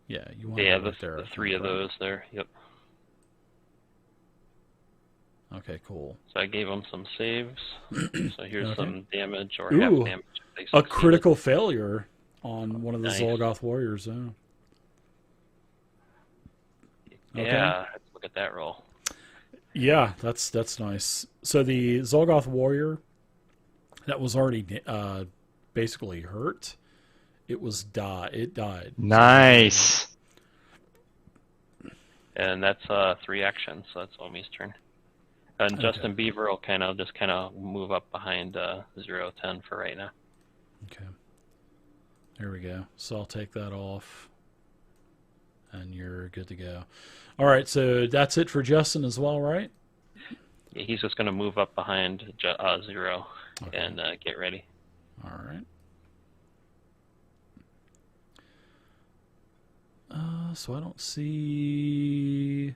Yeah, you want Yeah, it right there. the three of those there. Yep. Okay, cool. So I gave them some saves. So here's Okay. some damage or half Ooh, damage if they a succeeded. critical failure on one of the Nice. Olgath Warriors. Oh. Okay. Yeah, let's look at that roll. Yeah, that's nice. So the Zolgoth Warrior that was already basically hurt, it died. So Nice. And that's 3 actions, so that's Omi's turn. And Okay. Justin Beaver will kind of move up behind 010 for right now. Okay. There we go. So I'll take that off. And you're good to go. All right, so that's it for Justin as well, right? Yeah, he's just going to move up behind 0 Okay. and get ready. All right. So I don't see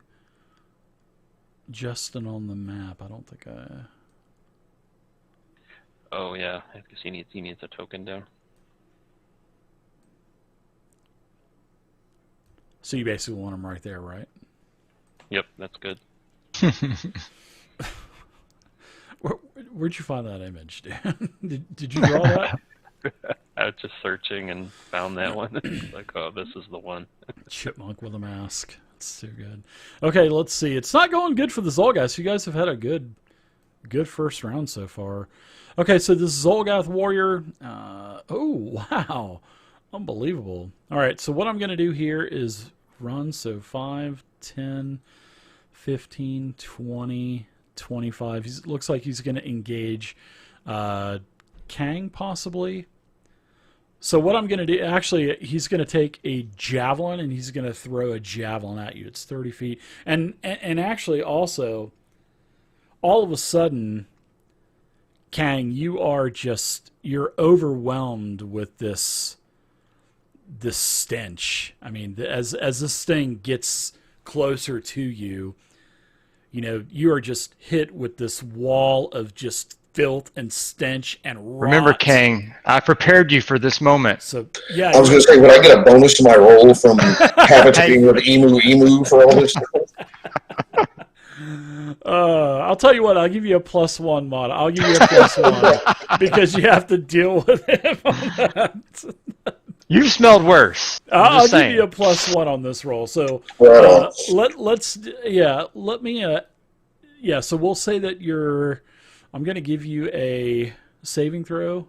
Justin on the map. I don't think I... Oh yeah, because he needs a token down. So you basically want him right there, right? Yep, that's good. Where'd you find that image, Dan? Did you draw that? I was just searching and found that one. Like, oh, this is the one. Chipmunk with a mask. It's too good. Okay, let's see. It's not going good for the Zolgath. You guys have had a good first round so far. Okay, so this Olgath Warrior. Oh, wow. Unbelievable. All right, so what I'm going to do here is run. So 5, 10, 15, 20, 25. Looks like he's going to engage Kang, possibly. So what I'm going to do, actually, he's going to take a javelin and he's going to throw a javelin at you. It's 30 feet. And actually, also, all of a sudden, Kang, you're overwhelmed with this stench. I mean, as this thing gets closer to you, you are just hit with this wall of just filth and stench and rot. Remember, Kang, I prepared you for this moment. So yeah, I was going to say, would I get a bonus to my roll from habituating with emu for all this? I'll tell you what. I'll give you a +1 mod. I'll give you a +1 because you have to deal with him on that. You've smelled worse. I'll give you a +1 on this roll. So So we'll say that I'm going to give you a saving throw.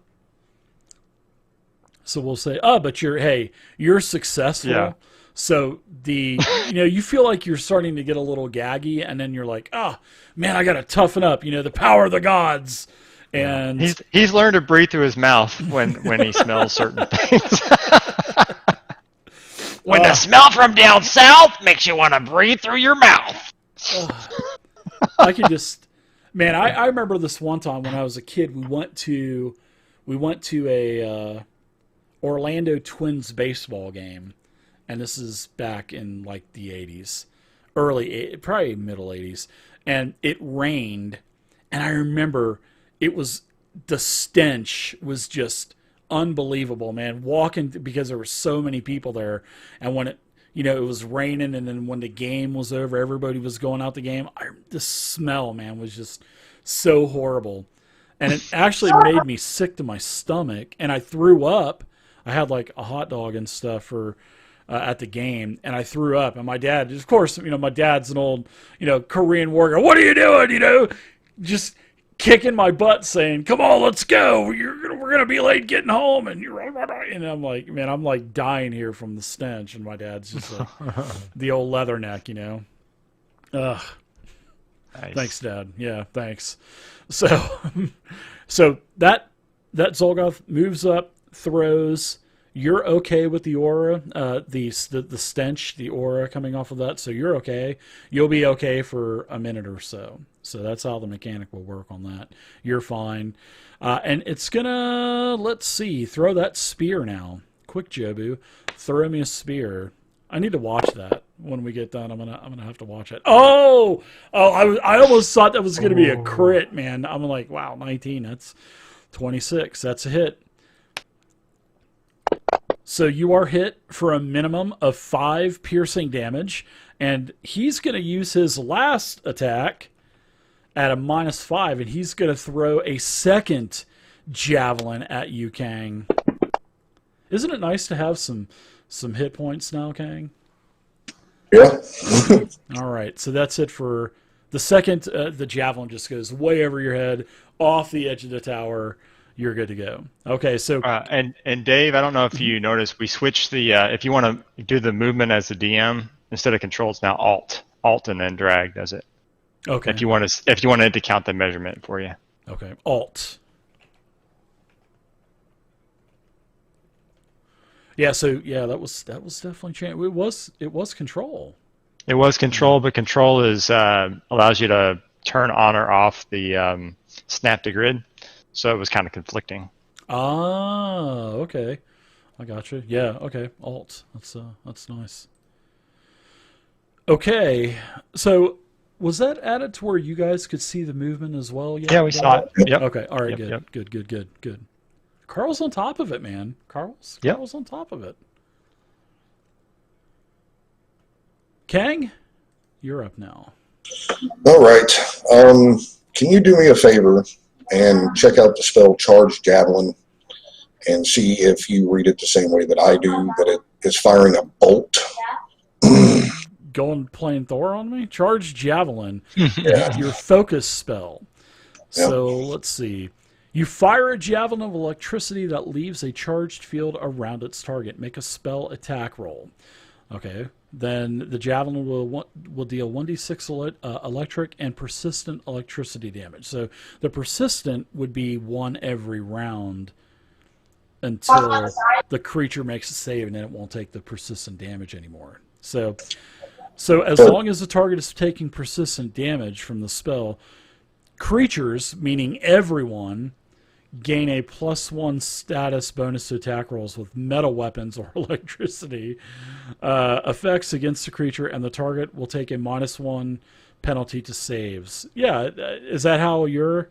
So we'll say, but you're successful. Yeah. So you feel like you're starting to get a little gaggy, and then you're like, man, I got to toughen up. The power of the gods. And he's learned to breathe through his mouth when he smells certain things. When the smell from down south makes you want to breathe through your mouth. I can just, man. I remember this one time when I was a kid. We went to a Orlando Twins baseball game, and this is back in like the 80s, probably middle 80s, and it rained, and I remember the stench was just unbelievable, man. Walking because there were so many people there, and when it was raining, and then when the game was over, everybody was going out the game. The smell, man, was just so horrible, and it actually made me sick to my stomach, and I threw up. I had like a hot dog and stuff for at the game, and I threw up. And my dad, of course, my dad's an old, Korean warrior. What are you doing? Just kicking my butt, saying, "Come on, let's go. We're gonna be late getting home." And I'm like, man, I'm like dying here from the stench. And my dad's just like the old leatherneck, Ugh. Nice. Thanks, Dad. Yeah, thanks. So that Zolgoth moves up, throws. You're okay with the aura, the stench, the aura coming off of that. So you're okay. You'll be okay for a minute or so. So that's how the mechanic will work on that. You're fine. And it's gonna, let's see, throw that spear now. Quick, Jobu, throw me a spear. I need to watch that when we get done. I'm gonna have to watch it. I almost thought that was gonna be a crit, man. I'm like, wow, 19. That's 26. That's a hit. So you are hit for a minimum of 5 piercing damage, and he's going to use his last attack at a -5, and he's going to throw a second javelin at you, Kang. Isn't it nice to have some hit points now, Kang? Yeah. All right, so that's it for the second. The javelin just goes way over your head, off the edge of the tower. You're good to go. Okay, so and Dave, I don't know if you noticed, we switched the if you want to do the movement as the DM instead of control, it's now alt and then drag does it. Okay. If you wanted to count the measurement for you. Okay. Alt. Yeah. So yeah, that was definitely changed. It was control. It was control, but control is allows you to turn on or off the snap to grid. So it was kind of conflicting. Ah, okay. I got you. Yeah, okay. Alt. That's nice. Okay. So was that added to where you guys could see the movement as well? Yeah, we saw it. Yep. Okay. All right. Yep, Good. Good. Carl's on top of it, man. Carl's on top of it. Kang, you're up now. All right. Can you do me a favor and check out the spell Charge Javelin and see if you read it the same way that I do, that it is firing a bolt? Going playing Thor on me? Charge Javelin. Yeah. Your focus spell. Yep. So let's see. You fire a javelin of electricity that leaves a charged field around its target. Make a spell attack roll. Okay. Then the javelin will deal 1d6 electric and persistent electricity damage. So the persistent would be 1 every round until the creature makes a save, and then it won't take the persistent damage anymore. So as long as the target is taking persistent damage from the spell, creatures, meaning everyone, gain a +1 status bonus to attack rolls with metal weapons or electricity effects against the creature, and the target will take a -1 penalty to saves. Yeah, is that how you're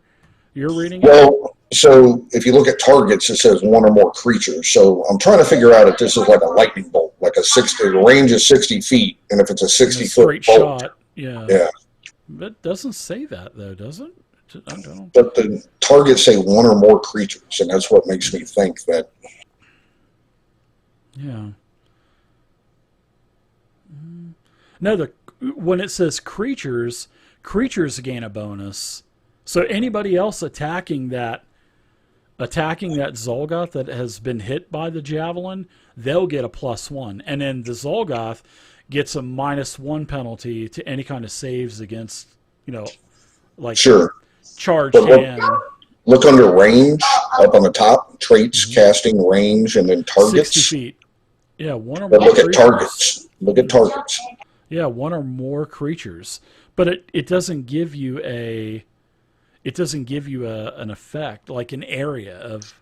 reading it? Well, so if you look at targets, it says 1 or more creatures. So I'm trying to figure out if this is like a lightning bolt, like the range is 60 feet, and if it's a 60-foot straight bolt. shot. Yeah. It doesn't say that, though, does it? I don't know. But the targets say 1 or more creatures, and that's what makes me think that. Yeah. No, when it says creatures gain a bonus. So anybody else attacking that Zolgoth that has been hit by the javelin, they'll get a +1, and then the Zolgoth gets a -1 penalty to any kind of saves against, like Sure. charged But hand. Look under range up on the top, traits, casting, range, and then targets. 60 feet. Yeah, 1 or But more look at creatures. targets. Look at targets. Yeah, 1 or more creatures. But it doesn't give you an effect, like an area of,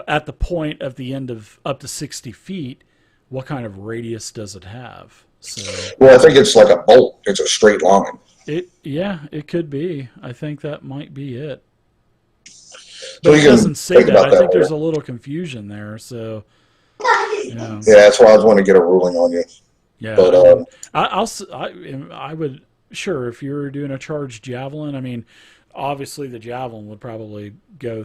at the point of the end of up to 60 feet, what kind of radius does it have? So Well, I think it's like a bolt. It's a straight line. it could be. I think that might be it. So But you it can doesn't say think that. about I that think there's later. a little confusion there. So Yeah, that's why I was want to get a ruling on you. yeah. But I would, sure, if you're doing a charged javelin, I mean, obviously the javelin would probably go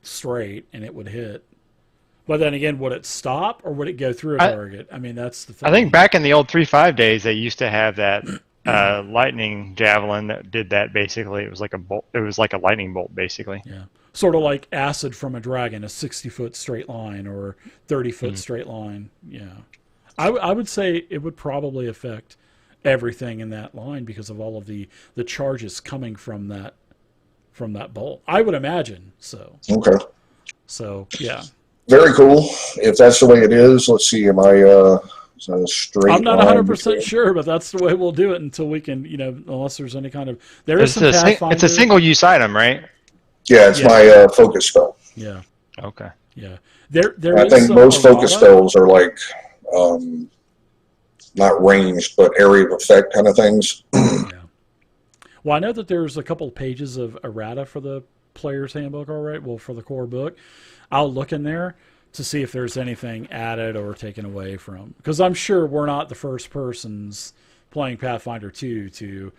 straight and it would hit. But then again, would it stop or would it go through a target? I mean, that's the thing. I think back in the old 3.5 days, they used to have that lightning javelin that did that. Basically, it was like a bolt. It was like a lightning bolt, basically. Yeah, sort of like acid from a dragon, a 60-foot straight line or 30-foot straight line. Yeah, I would say it would probably affect everything in that line because of all of the charges coming from that bolt. I would imagine so. okay. So yeah. Very cool. If that's the way it is, let's see. Am I is that a straight? I'm not line 100% sure, but that's the way we'll do it until we can, unless there's any kind of. There is It's some Pathfinder. a single-use item, right? Yeah, it's my focus spell. Yeah, Okay. yeah. There I is think some most focus errata. spells are like not ranged, but area of effect kind of things. Yeah. Well, I know that there's a couple of pages of errata for the player's handbook. All right. Well, for the core book, I'll look in there. to see if there's anything added or taken away from. Because I'm sure we're not the first persons playing Pathfinder 2 to,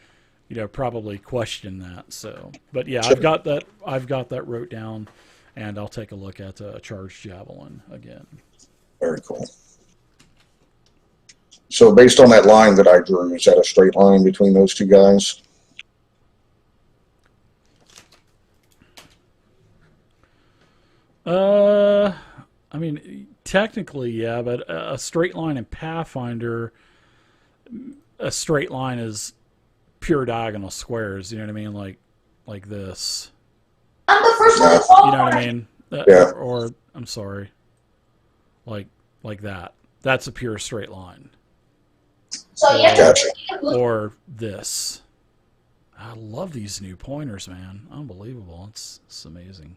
probably question that. So, but yeah, I've got that wrote down, and I'll take a look at Charged Javelin again. Very cool. So based on that line that I drew, is that a straight line between those two guys? I mean, technically, yeah, but a straight line in Pathfinder, a straight line is pure diagonal squares. You know what I mean? Like this. I'm the first one to fall. You know what I mean? Yeah. Or I'm sorry, like that. That's a pure straight line. So yeah. Gotcha. Or this. I love these new pointers, man. Unbelievable. It's amazing.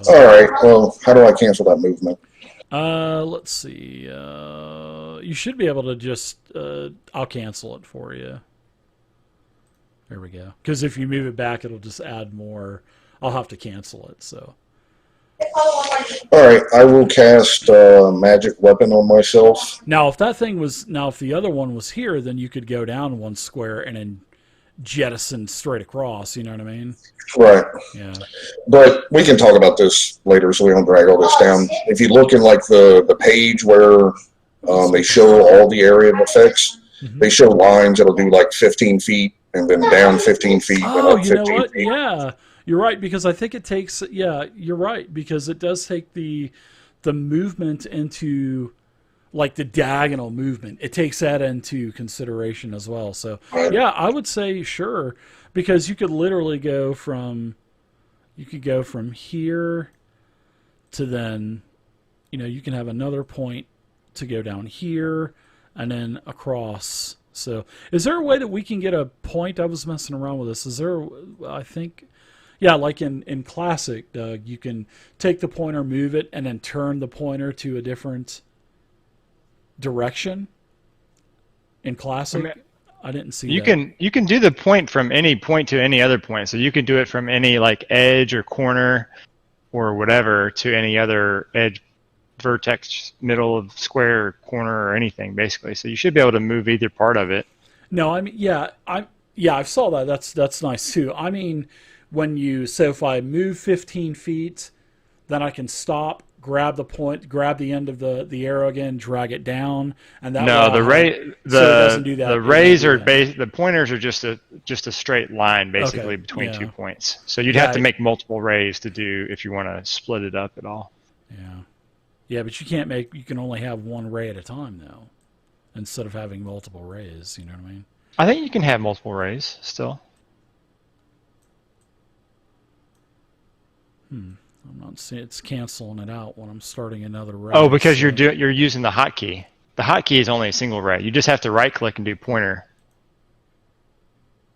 All right. Well, how do I cancel that movement? Let's see. You should be able to just. I'll cancel it for you. There we go. Because if you move it back, it'll just add more. I'll have to cancel it. So. All right. I will cast magic weapon on myself. Now, if the other one was here, then you could go down one square and then jettison straight across. You know what I mean? Right. Yeah. But we can talk about this later, so we don't drag all this down. If you look in like the page where they show all the area of effects, they show lines that'll do like 15 feet and then down 15 feet. Oh, and you up know what? feet. Yeah, you're right, because I think it takes. Yeah, you're right, because it does take the movement into like the diagonal movement. It takes that into consideration as well. So yeah, I would say sure, because you could literally go from here to then, you can have another point to go down here and then across. So is there a way that we can get a point? I was messing around with this. Is there, I think, yeah, like in Classic, Doug, you can take the pointer, move it, and then turn the pointer to a different direction. In Classic, I didn't see that. You can do the point from any point to any other point. So you can do it from any like edge or corner or whatever to any other edge, vertex, middle of square, corner, or anything basically. So you should be able to move either part of it. No, I mean, I saw that. That's nice too. I mean, if I move 15 feet, then I can stop, grab the point, grab the end of the arrow again, drag it down, and that. No, the pointers are just a straight line basically between 2 points. So you'd have to make multiple rays to do if you want to split it up at all. Yeah. Yeah, but you can only have one ray at a time though, instead of having multiple rays. You know what I mean? I think you can have multiple rays still. I'm not seeing it's canceling it out when I'm starting another ray. Oh, because you're using the hotkey. The hotkey is only a single ray. You just have to right click and do pointer,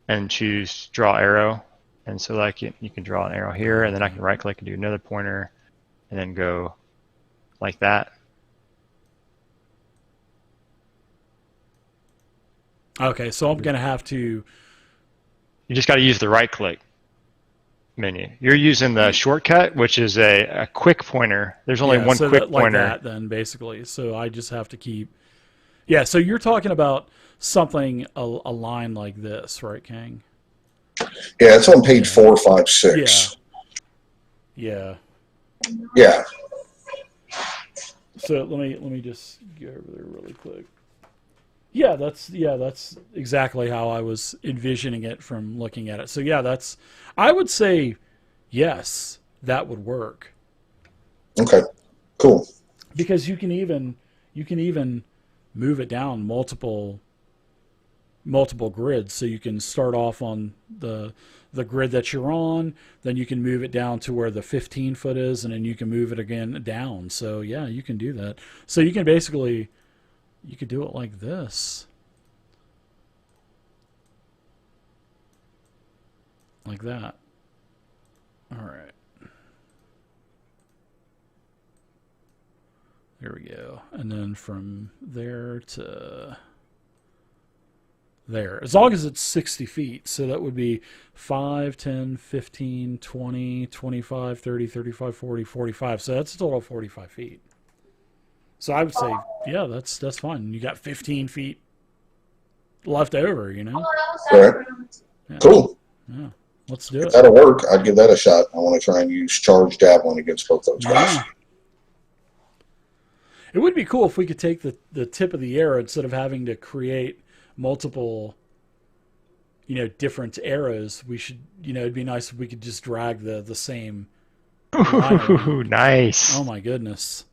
and choose draw arrow, and so like you can draw an arrow here, and then I can right click and do another pointer, and then go like that. Okay, so I'm gonna have to. You just got to use the right click menu. You're using the shortcut, which is a quick pointer. There's only one quick pointer. Like that, then basically. So I just have to keep. Yeah. So you're talking about something a line like this, right, Kang? Yeah, it's on page 4, 5, 6. Yeah. Yeah. So let me just go over there really quick. Yeah, that's exactly how I was envisioning it from looking at it. So yeah, I would say yes, that would work. Okay. Cool. Because you can even move it down multiple grids. So you can start off on the grid that you're on, then you can move it down to where the 15 foot is, and then you can move it again down. So yeah, you can do that. So you can basically, you could do it like this. Like that. All right. There we go. And then from there to there. As long as it's 60 feet. So that would be 5, 10, 15, 20, 25, 30, 35, 40, 45. So that's a total of 45 feet. So I would say, yeah, that's fine. You got 15 feet left over, you know? Right. Yeah. Cool. Yeah. Let's do If it. that'll work, I'd give that a shot. I want to try and use charged javelin against both those guys. Yeah. It would be cool if we could take the tip of the arrow instead of having to create multiple, different arrows. We should, it'd be nice if we could just drag the same line around. Ooh, nice. Oh my goodness.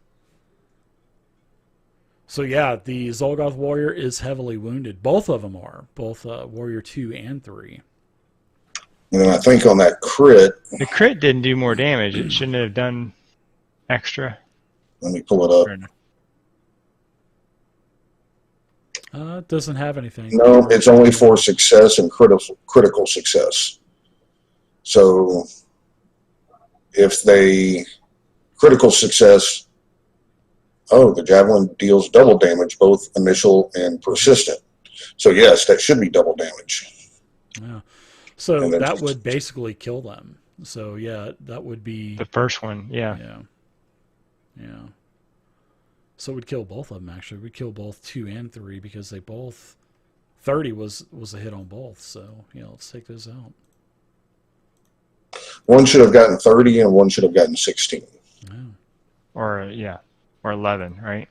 So yeah, the Olgath Warrior is heavily wounded. Both of them are. Both Warrior 2 and 3. And then I think on that crit, The crit didn't do more damage. It shouldn't have done extra. let me pull it up. It doesn't have anything. No, it's only for success and critical success. So if they critical success, the javelin deals double damage, both initial and persistent. So yes, that should be double damage. Yeah. So And then- that would basically kill them. So yeah, that would be The first one, yeah. Yeah. So we'd kill both of them actually. We'd kill both 2 and 3 because they both 30 was a hit on both. So let's take those out. One should have gotten 30 and one should have gotten 16. Yeah. Or 11, right?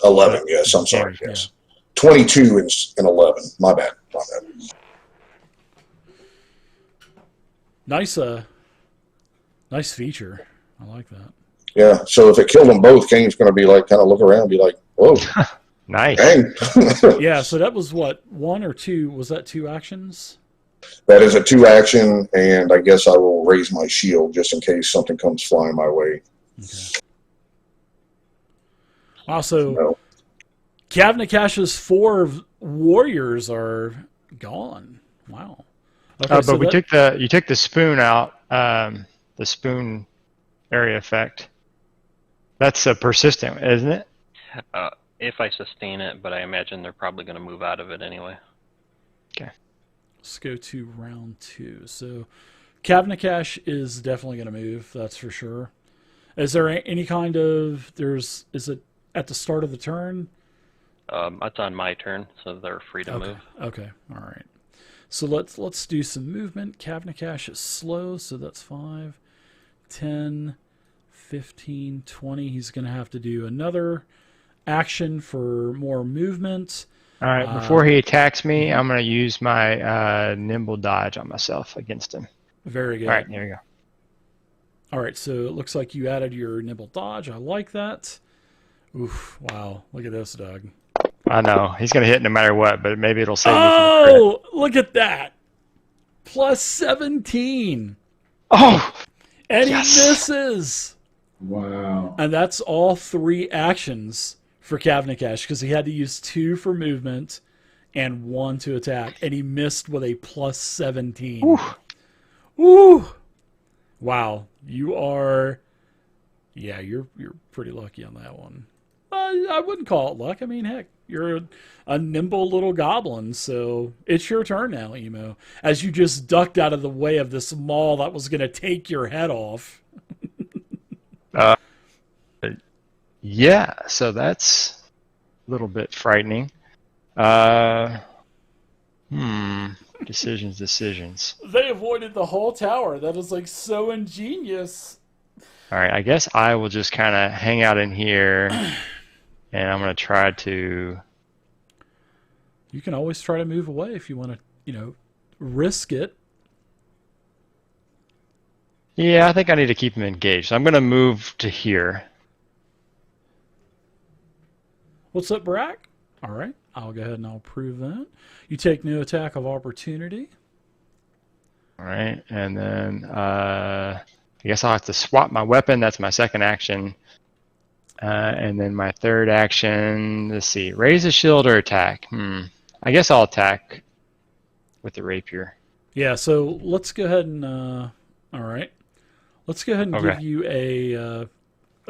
11, yes, I'm sorry, Yeah. yes. 22 and 11. My bad. Nice feature. I like that. Yeah, so if it killed them both, Kane's going to be like, kind of look around and be like, whoa, Nice. dang. Yeah, so that was what, 1 or 2? Was that 2 actions? That is a 2 action, and I guess I will raise my shield just in case something comes flying my way. Okay. Also, No. Kavnikash's 4 warriors are gone. Wow. Okay, But so you took the spoon out, the spoon area effect. That's a persistent, isn't it? If I sustain it, but I imagine they're probably going to move out of it anyway. Okay. let's go to round 2. So Kavnikash is definitely going to move, that's for sure. Is there any kind of, is it at the start of the turn? It's on my turn, so they're free to move. Okay, all right. So let's do some movement. Kavnikash is slow, so that's 5, 10, 15, 20. He's going to have to do another action for more movement. All right, before he attacks me, I'm going to use my nimble dodge on myself against him. Very good. All right, here we go. All right, so it looks like you added your nimble dodge. I like that. Oof, wow. Look at this, Doug. I know. He's going to hit no matter what, but maybe it'll save me from the crit. Oh, look at that. Plus 17. Oh! And Yes. he misses. Wow. And that's all 3 actions for Kavnikash because he had to use 2 for movement and 1 to attack. And he missed with a plus 17. Whew. Woo! Wow. You are... Yeah, you're pretty lucky on that one. I wouldn't call it luck. I mean, heck, you're a nimble little goblin, so it's your turn now, Emo. As you just ducked out of the way of this maul that was going to take your head off. Yeah, so that's a little bit frightening. Decisions. They avoided the whole tower. That is like so ingenious. All right, I guess I will just kind of hang out in here, and I'm going to try to... You can always try to move away if you want to, risk it. Yeah, I think I need to keep him engaged. So I'm going to move to here. What's up, Brack? All right, I'll go ahead and I'll approve that. You take no attack of opportunity. All right, and then I guess I'll have to swap my weapon. That's my second action. And then my third action, let's see, raise a shield or attack. I guess I'll attack with the rapier. Yeah, so let's go ahead and, all right. Let's go ahead and give you a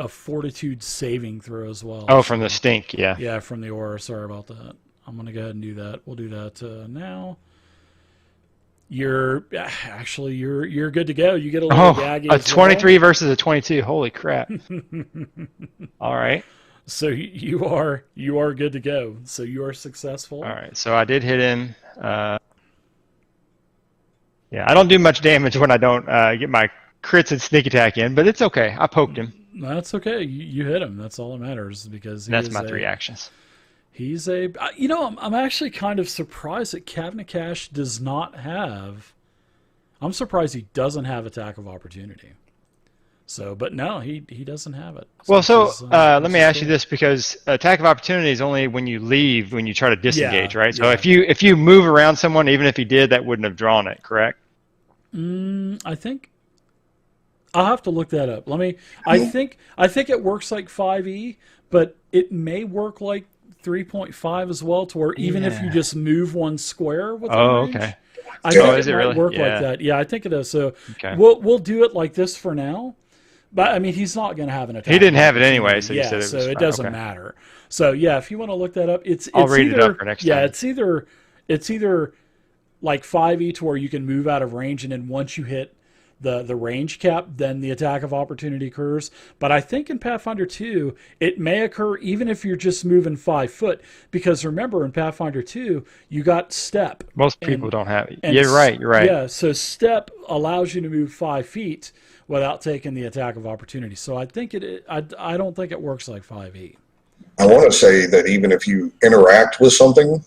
fortitude saving throw as well. Oh, from the stink, yeah. Yeah, from the aura. Sorry about that. I'm going to go ahead and do that. We'll do that now. You're good to go. You get a little gaggy. A 23 versus a 22. Holy crap. All right. So you are good to go. So you are successful. All right. So I did hit him. Yeah, I don't do much damage when I don't get my crits and sneak attack in, but it's okay. I poked him. That's okay. You hit him. That's all that matters because That's my 3 actions. He's a. I'm actually kind of surprised that Cabinet Cash does not have. I'm surprised he doesn't have attack of opportunity. So, but no, he doesn't have it. Well, let me ask you this, because attack of opportunity is only when you leave, when you try to disengage, right? So if you move around someone, even if he did, that wouldn't have drawn it, correct? I think I'll have to look that up. I think it works like 5e, but it may work like 3.5 as well, to where even if you just move one square with range, okay. I think is it it might really? work Yeah. like that. Yeah, I think it does. So Okay. we'll do it like this for now. But I mean, he's not going to have an attack. He didn't have it anyway, so you yeah, said it was so it fine. doesn't Okay. matter. So yeah, if you want to look that up, I'll read it up for next time. it's either like 5e to where you can move out of range, and then once you hit the range cap, then the attack of opportunity occurs. But I think in Pathfinder 2, it may occur even if you're just moving 5 foot, because remember in Pathfinder 2, you got step. Most people don't have it. And You're right. Yeah, so step allows you to move 5 feet without taking the attack of opportunity. So I think I don't think it works like 5e. I want to say that even if you interact with something,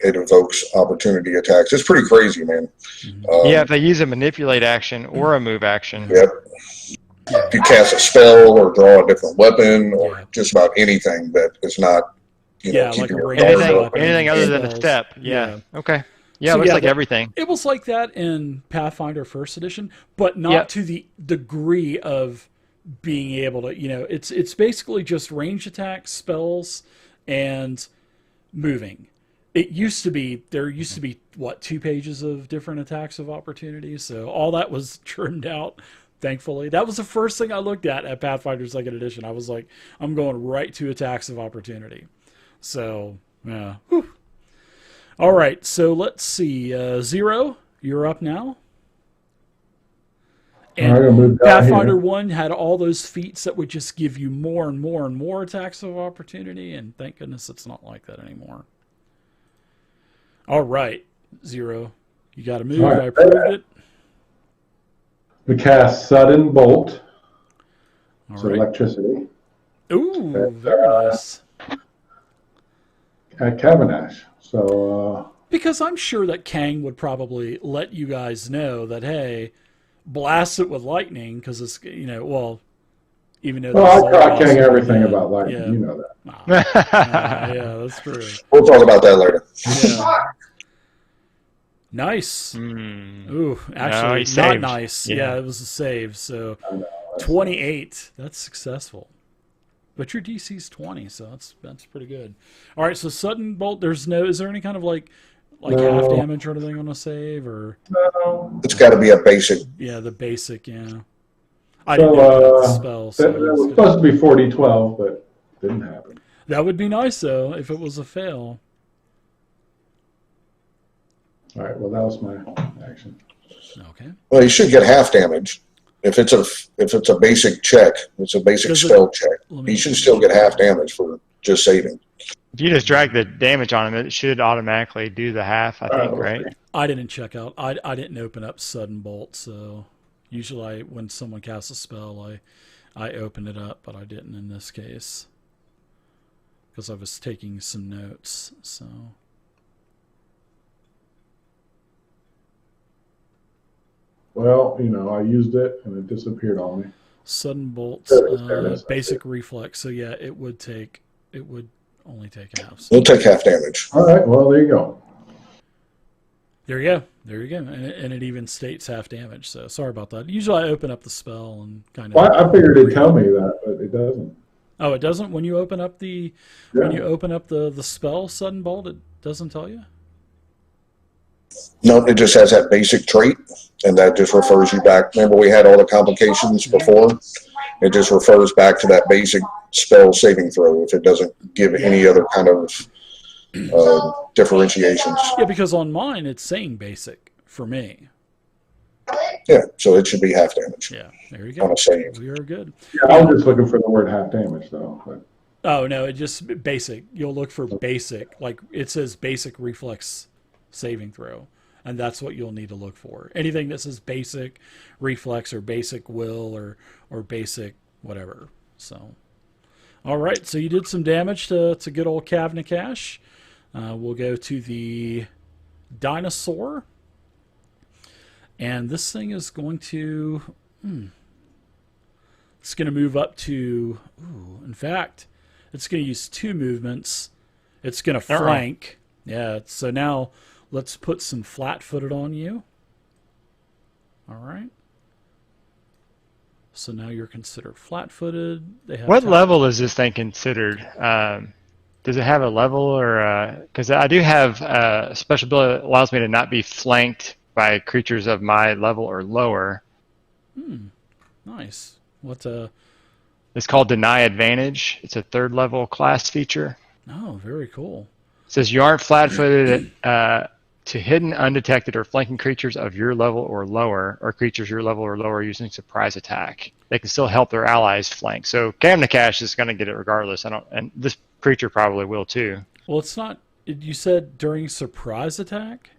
it evokes opportunity attacks. It's pretty crazy, man. Yeah, if they use a manipulate action or a move action. Yep. If you cast a spell or draw a different weapon or just about anything that is not, like keeping a your ranged guard weapon. open. Anything other than a Spells. step. Yeah. Okay. Yeah, So, it looks yeah, like that- everything. It was like that in Pathfinder First Edition, but not to the degree of being able to, it's basically just range attacks, spells, and moving. There used to be 2 pages of different attacks of opportunity, so all that was trimmed out, thankfully. That was the first thing I looked at Pathfinder Second Edition. I was like, I'm going right to attacks of opportunity. So, yeah. Whew. All right, so let's see. Zero, you're up now. And I'm gonna move down Pathfinder here. 1 had all those feats that would just give you more and more and more attacks of opportunity, and thank goodness it's not like that anymore. All right, Zero, you got to move. All right. I approved it. We cast Sudden Bolt, All so right. electricity, Ooh, very nice. at Cabernash. So, Because I'm sure that Kang would probably let you guys know that, hey, blast it with lightning, because it's, even though... well, this is I all King awesome, everything yeah, about lightning. yeah. You know that. Yeah, that's true. We'll talk about that later. Yeah. Nice. Hmm. Ooh, actually, he not saved. nice. Yeah. Yeah, it was a save. So I know, that's- 28. That's successful. But your DC's 20, so that's pretty good. All right, so sudden bolt. Is there any kind of like No. half damage or anything on a save, or No. It's got to be a basic. the basic? Yeah. I So, didn't know about the spell, so That was supposed to be 40-12, but didn't happen. that would be nice though if it was a fail. All right, well, that was my action. Okay. Well, you should get half damage. If it's a basic check, it's a basic Does it- spell check. let me- You should still get half damage for just saving. If you just drag the damage on him, it should automatically do the half, I think, Oh, right? I didn't check out. I didn't open up sudden bolt, so usually when someone casts a spell, I open it up, but I didn't in this case because I was taking some notes. So Well, I used it and it disappeared on me. sudden bolt, There it is. basic reflex. So yeah, it would only take half. So We'll take half damage. All right, well, there you go. there you go, and it even states half damage. So sorry about that. Usually I open up the spell and kind of. Well, I figured it'd tell me that, but it doesn't. Oh, it doesn't when you open up the spell sudden bolt. It doesn't tell you. No, it just has that basic trait, and that just refers you back. Remember, we had all the complications before. It just refers back to that basic spell saving throw. If it doesn't give any other kind of differentiations. Yeah, because on mine it's saying basic for me. Yeah, so it should be half damage Yeah, there you on go. a save. We are good. Yeah, I was just looking for the word half damage, though. But Oh no, it just basic. You'll look for basic, like it says basic reflex saving throw, and that's what you'll need to look for. Anything that says basic reflex or basic will or basic whatever. So, all right. So you did some damage to good old Kavnakash. We'll go to the dinosaur, and this thing is going to. It's going to move up to. In fact. It's going to use 2 movements. It's going to flank. Yeah, so now let's put some flat-footed on you. All right. So now you're considered flat-footed. What level is this thing considered? Does it have a level or... Because I do have a special ability that allows me to not be flanked by creatures of my level or lower. Nice. What... It's called Deny Advantage. It's a 3rd level class feature. Oh, very cool. It says you aren't flat-footed to hidden, undetected, or flanking creatures of your level or lower, or creatures your level or lower using surprise attack. They can still help their allies flank. So Kavnakash is going to get it regardless. And this creature probably will too. Well, it's not. You said during surprise attack.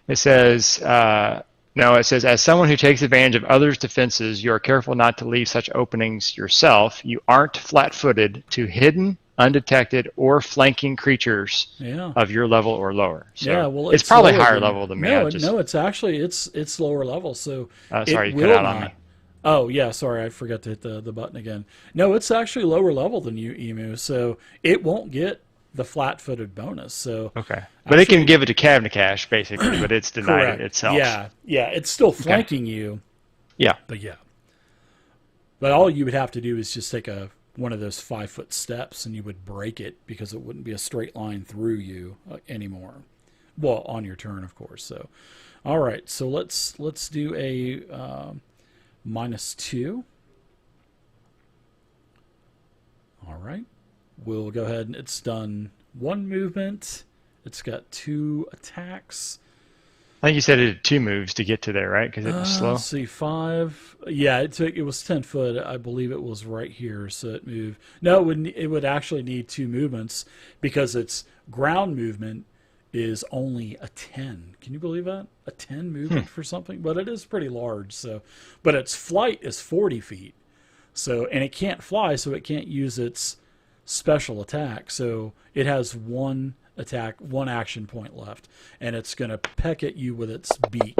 It says. No, it says, as someone who takes advantage of others' defenses, you are careful not to leave such openings yourself. You aren't flat-footed to hidden, undetected, or flanking creatures of your level or lower. So well, it's probably higher level than me. No, it's actually it's lower level. So sorry, you cut out on me. Oh yeah, sorry, I forgot to hit the button again. No, it's actually lower level than you, Emu. So it won't get the flat-footed bonus. So okay, but actually, it can give it to Kavnakash basically, but it's denied it itself. Yeah, it's still flanking you. Yeah, but all you would have to do is just take one of those 5-foot steps, and you would break it because it wouldn't be a straight line through you anymore. Well, on your turn, of course. So, all right. So let's do a -2. All right. We'll go ahead and it's done 1 movement. It's got 2 attacks. I think you said it did 2 moves to get to there, right? Because it was slow. Let's see, 5. Yeah, it was 10 foot. I believe it was right here, so it moved. No, it would actually need 2 movements because its ground movement is only a 10. Can you believe that? A 10 movement for something? But it is pretty large. So, but its flight is 40 feet. So, and it can't fly, so it can't use its special attack. So it has 1 attack, 1 action point left, and it's going to peck at you with its beak.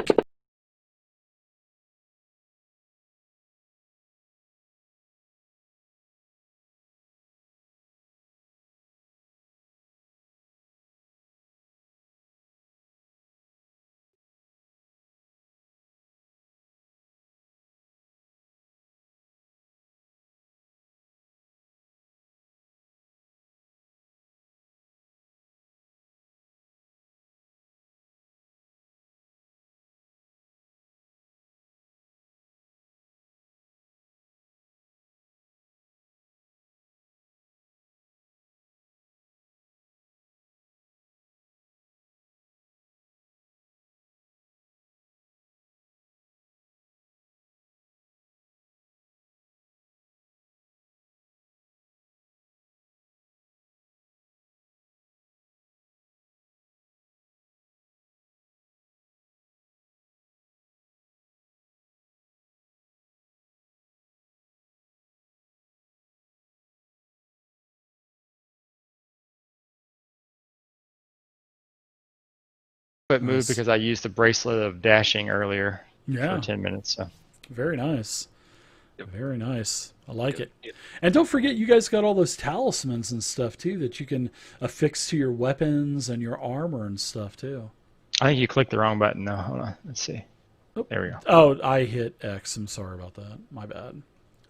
Move because I used the bracelet of dashing earlier for 10 minutes. So very nice. Very nice. I like it. And don't forget, you guys got all those talismans and stuff too that you can affix to your weapons and your armor and stuff too. I think you clicked the wrong button. No, hold on. Let's see. Oh, there we go. Oh, I hit X. I'm sorry about that. My bad.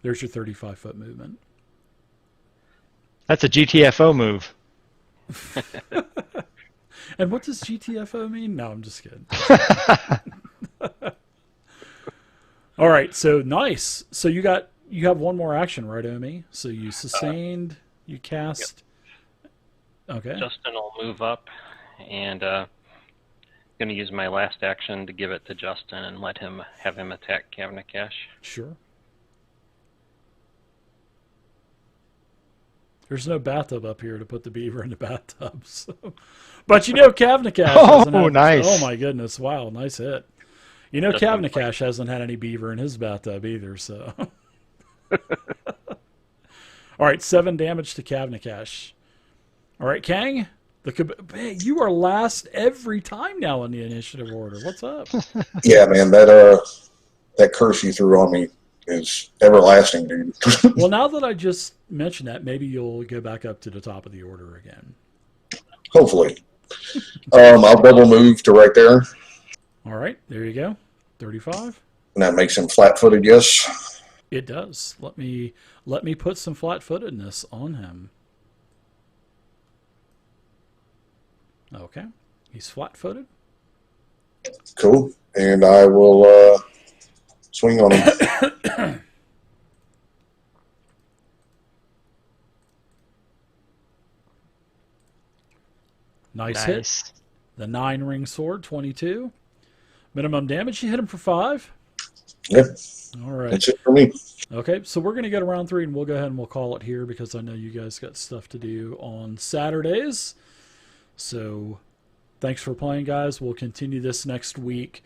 There's your 35-foot movement. That's a GTFO move. And what does GTFO mean? No, I'm just kidding. All right, so nice. So you have 1 more action, right, Omi? So you sustained, you cast. Okay. Justin will move up, and going to use my last action to give it to Justin and have him attack Cavendish. Sure. There's no bathtub up here to put the beaver in the bathtub. So. But Cavendish hasn't had, nice. Oh my goodness! Wow, nice hit. Justin Cavendish hasn't had any beaver in his bathtub either. So. All right, 7 damage to Cavendish. All right, Kang. Man, you are last every time now in the initiative order. What's up? Yeah, man, that curse you threw on me is everlasting, dude. Well, now that I just mentioned that, maybe you'll go back up to the top of the order again. Hopefully. I'll double move to right there. All right, there you go. 35. And that makes him flat-footed, yes. It does. Let me put some flat-footedness on him. Okay, he's flat-footed. Cool. And I will swing on him. Nice hit. The 9-ring sword, 22. Minimum damage. You hit him for 5. Yep. All right. That's it for me. Okay, so we're going to get around 3, and we'll go ahead and we'll call it here because I know you guys got stuff to do on Saturdays. So thanks for playing, guys. We'll continue this next week.